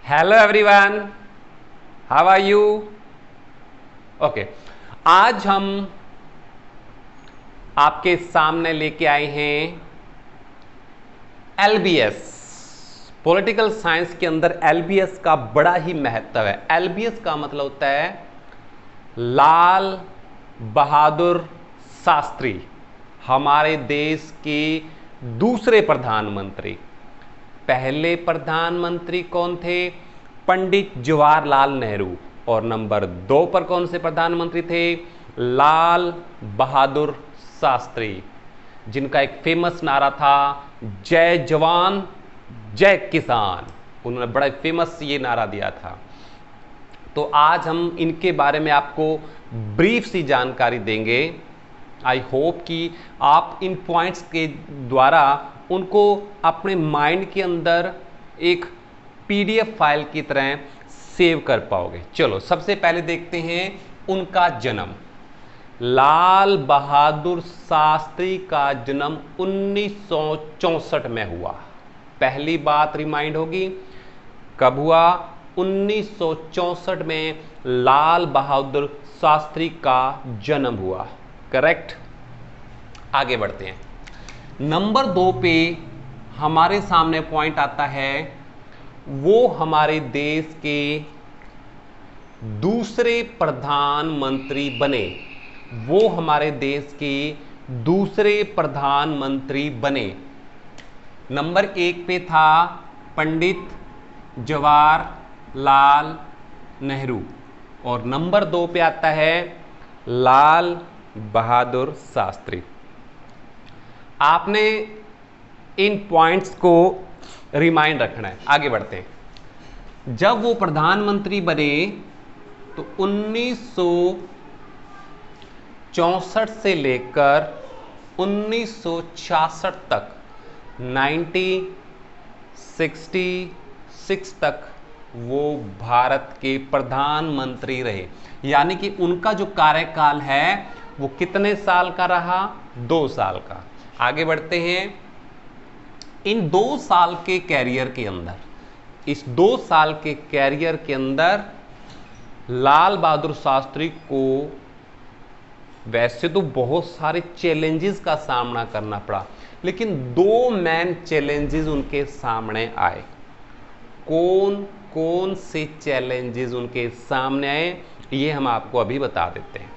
Hello everyone, how are you? Okay, आज हम आपके सामने लेके आए हैं एलबीएस। पॉलिटिकल साइंस के अंदर एलबीएस का बड़ा ही महत्व है। एलबीएस का मतलब होता है लाल बहादुर शास्त्री, हमारे देश के दूसरे प्रधानमंत्री। पहले प्रधानमंत्री कौन थे? पंडित जवाहरलाल नेहरू। और नंबर 2 पर कौन से प्रधानमंत्री थे? लाल बहादुर शास्त्री, जिनका एक फेमस नारा था जय जवान जय किसान। उन्होंने बड़ा फेमस ये नारा दिया था। तो आज हम इनके बारे में आपको ब्रीफ सी जानकारी देंगे। आई होप कि आप इन पॉइंट्स के द्वारा उनको अपने माइंड के अंदर एक पीडीएफ फाइल की तरह सेव कर पाओगे। चलो सबसे पहले देखते हैं उनका जन्म। लाल बहादुर शास्त्री का जन्म 1964 में हुआ। पहली बात रिमाइंड होगी, कब हुआ? 1964 में लाल बहादुर शास्त्री का जन्म हुआ। करेक्ट। आगे बढ़ते हैं। नंबर 2 पे हमारे सामने पॉइंट आता है, वो हमारे देश के दूसरे प्रधानमंत्री बने। वो हमारे देश के दूसरे प्रधानमंत्री बने। नंबर 1 पे था पंडित जवाहरलाल नेहरू और नंबर 2 पे आता है लाल बहादुर शास्त्री। आपने इन पॉइंट्स को रिमाइंड रखना है। आगे बढ़ते हैं। जब वो प्रधानमंत्री बने तो 1964 से लेकर 1966 तक 1966 तक वो भारत के प्रधानमंत्री रहे। यानी कि उनका जो कार्यकाल है वो कितने साल का रहा? 2 साल का। आगे बढ़ते हैं। इन 2 साल के कैरियर के अंदर, इस 2 साल के कैरियर के अंदर लाल बहादुर शास्त्री को वैसे तो बहुत सारे चैलेंजेस का सामना करना पड़ा, लेकिन 2 मेन चैलेंजेस उनके सामने आए। कौन कौन से चैलेंजेस उनके सामने आए, ये हम आपको अभी बता देते हैं।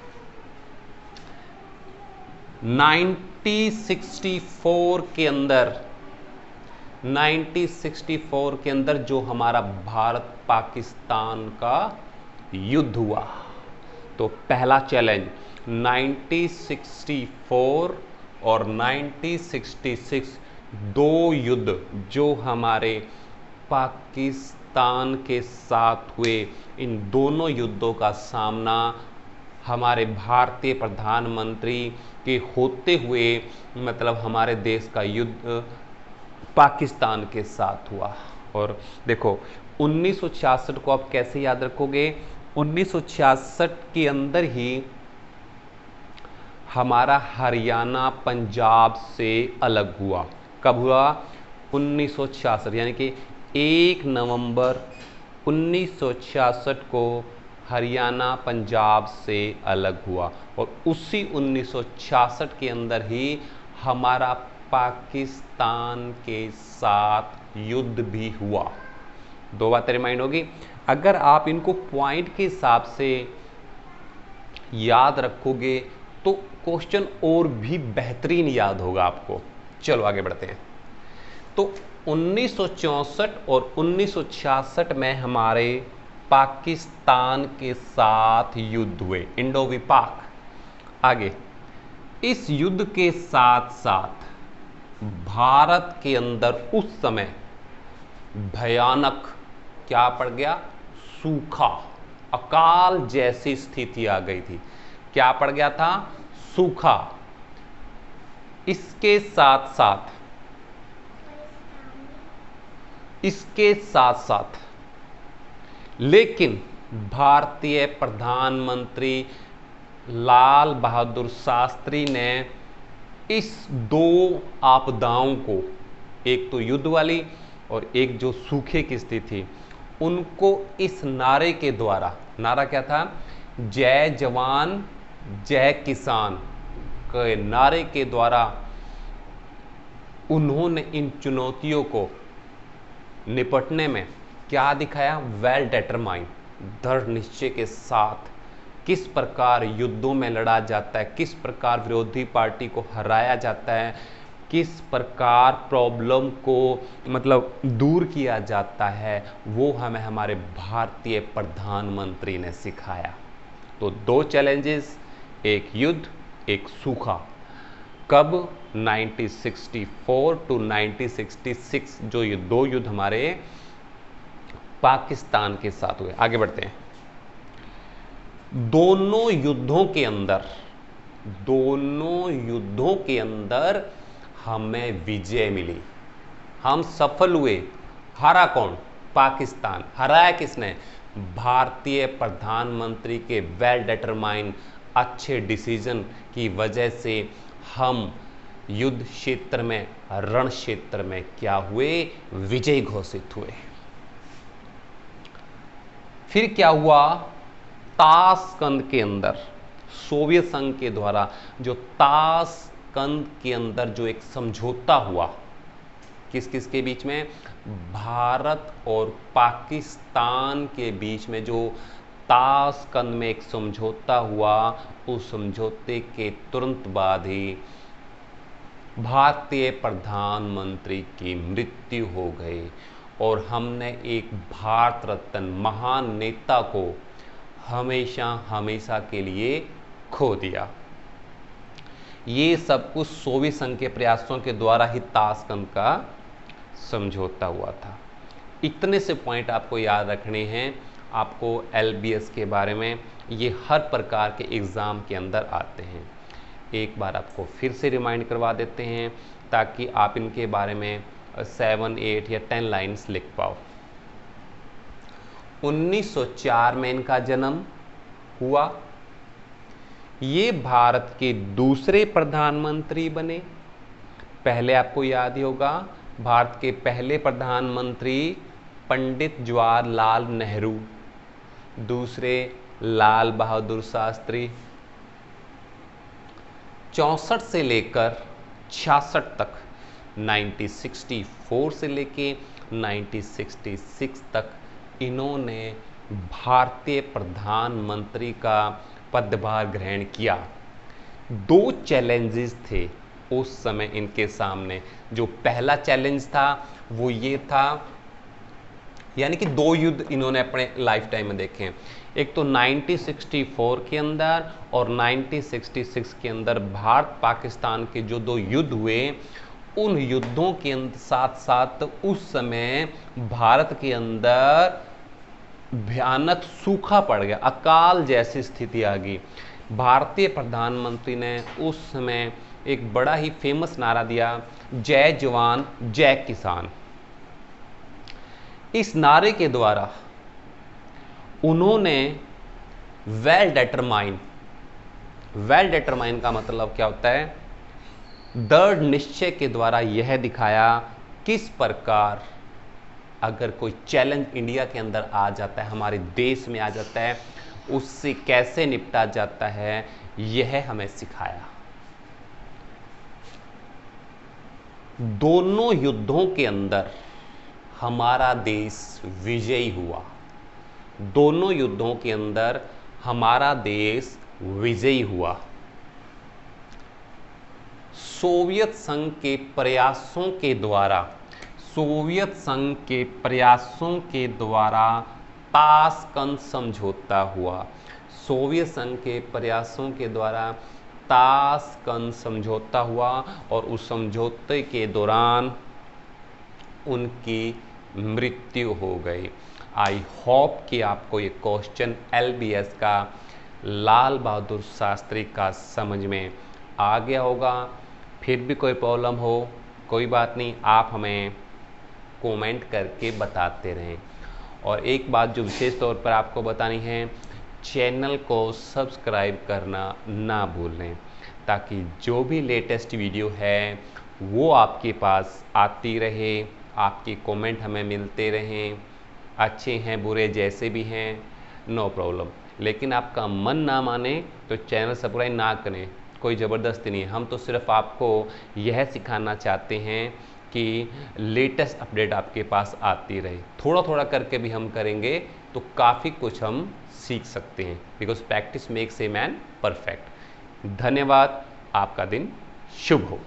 1964 के अंदर जो हमारा भारत पाकिस्तान का युद्ध हुआ, तो पहला चैलेंज 1964 और 1966 2 युद्ध जो हमारे पाकिस्तान के साथ हुए, इन दोनों युद्धों का सामना हमारे भारतीय प्रधानमंत्री के होते हुए, मतलब हमारे देश का युद्ध पाकिस्तान के साथ हुआ। और देखो 1966 को आप कैसे याद रखोगे? 1966 के अंदर ही हमारा हरियाणा पंजाब से अलग हुआ। कब हुआ? 1966, यानी कि 1 नवंबर 1966 को हरियाणा पंजाब से अलग हुआ। और उसी 1966 के अंदर ही हमारा पाकिस्तान के साथ युद्ध भी हुआ। 2 बातें रिमाइंड होगी। अगर आप इनको पॉइंट के हिसाब से याद रखोगे तो क्वेश्चन और भी बेहतरीन याद होगा आपको। चलो आगे बढ़ते हैं। तो 1964 और 1966 में हमारे पाकिस्तान के साथ युद्ध हुए, इंडो विपाक। आगे इस युद्ध के साथ साथ भारत के अंदर उस समय भयानक क्या पड़ गया? सूखा, अकाल जैसी स्थिति आ गई थी। क्या पड़ गया था? सूखा। इसके साथ साथ लेकिन भारतीय प्रधानमंत्री लाल बहादुर शास्त्री ने इस 2 आपदाओं को, एक तो युद्ध वाली और एक जो सूखे की स्थिति, उनको इस नारे के द्वारा, नारा क्या था, जय जवान जय किसान के नारे के द्वारा उन्होंने इन चुनौतियों को निपटने में क्या दिखाया, वेल डिटरमाइंड, दृढ़ निश्चय के साथ किस प्रकार युद्धों में लड़ा जाता है, किस प्रकार विरोधी पार्टी को हराया जाता है, किस प्रकार प्रॉब्लम को मतलब दूर किया जाता है, वो हमें हमारे भारतीय प्रधानमंत्री ने सिखाया। तो दो चैलेंजेस, एक युद्ध, एक सूखा, कब 1964 टू 1966 जो ये दो युद्ध हमारे पाकिस्तान के साथ हुए। आगे बढ़ते हैं। दोनों युद्धों के अंदर हमें विजय मिली, हम सफल हुए। हारा कौन, पाकिस्तान। हराया किसने, भारतीय प्रधानमंत्री के वेल डिटरमाइंड अच्छे डिसीजन की वजह से हम युद्ध क्षेत्र में, रण क्षेत्र में क्या हुए, विजय घोषित हुए। फिर क्या हुआ, ताशकंद के अंदर सोवियत संघ के द्वारा जो ताशकंद के अंदर जो एक समझौता हुआ, किस किस के बीच में, भारत और पाकिस्तान के बीच में जो ताशकंद में एक समझौता हुआ, उस समझौते के तुरंत बाद ही भारतीय प्रधानमंत्री की मृत्यु हो गई और हमने एक भारत रत्न महान नेता को हमेशा हमेशा के लिए खो दिया। ये सब कुछ सोवियत संघ के प्रयासों के द्वारा ही ताशकंद का समझौता हुआ था। इतने से पॉइंट आपको याद रखने हैं, आपको LBS के बारे में, ये हर प्रकार के एग्ज़ाम के अंदर आते हैं। एक बार आपको फिर से रिमाइंड करवा देते हैं ताकि आप इनके बारे में 7, 8 या 10 लाइन्स लिख पाओ। 1904 में इनका जन्म हुआ। ये भारत के दूसरे प्रधानमंत्री बने। पहले आपको याद ही होगा, भारत के पहले प्रधानमंत्री पंडित जवाहरलाल नेहरू, दूसरे लाल बहादुर शास्त्री। 64 से लेकर 66 तक, 1964 से लेके 1966 तक इन्होंने भारतीय प्रधानमंत्री का पदभार ग्रहण किया। दो चैलेंजेस थे उस समय इनके सामने। जो पहला चैलेंज था वो ये था, यानी कि दो युद्ध इन्होंने अपने लाइफ टाइम में देखे। एक तो 1964 के अंदर और 1966 के अंदर भारत पाकिस्तान के जो दो युद्ध हुए, उन युद्धों के साथ साथ उस समय भारत के अंदर भयानक सूखा पड़ गया, अकाल जैसी स्थिति आ गई। भारतीय प्रधानमंत्री ने उस समय एक बड़ा ही फेमस नारा दिया, जय जवान जय किसान। इस नारे के द्वारा उन्होंने वेल डिटरमाइन का मतलब क्या होता है, दृढ़ निश्चय के द्वारा यह दिखाया किस प्रकार अगर कोई चैलेंज इंडिया के अंदर आ जाता है, हमारे देश में आ जाता है, उससे कैसे निपटा जाता है, यह हमें सिखाया। दोनों युद्धों के अंदर हमारा देश विजयी हुआ। दोनों युद्धों के अंदर हमारा देश विजयी हुआ। सोवियत संघ के प्रयासों के द्वारा, सोवियत संघ के प्रयासों के द्वारा ताशकंद समझौता हुआ। सोवियत संघ के प्रयासों के द्वारा ताशकंद समझौता हुआ और उस समझौते के दौरान उनकी मृत्यु हो गई। आई होप कि आपको ये क्वेश्चन LBS का लाल बहादुर शास्त्री का समझ में आ गया होगा। फिर भी कोई प्रॉब्लम हो, कोई बात नहीं, आप हमें कमेंट करके बताते रहें। और एक बात जो विशेष तौर पर आपको बतानी है, चैनल को सब्सक्राइब करना ना भूलें ताकि जो भी लेटेस्ट वीडियो है वो आपके पास आती रहे, आपकी कमेंट हमें मिलते रहें। अच्छे हैं बुरे जैसे भी हैं, नो प्रॉब्लम। लेकिन आपका मन ना माने तो चैनल सब्सक्राइब ना करें, कोई ज़बरदस्ती नहीं है। हम तो सिर्फ आपको यह सिखाना चाहते हैं कि लेटेस्ट अपडेट आपके पास आती रहे। थोड़ा थोड़ा करके भी हम करेंगे तो काफ़ी कुछ हम सीख सकते हैं, because practice makes a man perfect. धन्यवाद, आपका दिन शुभ हो।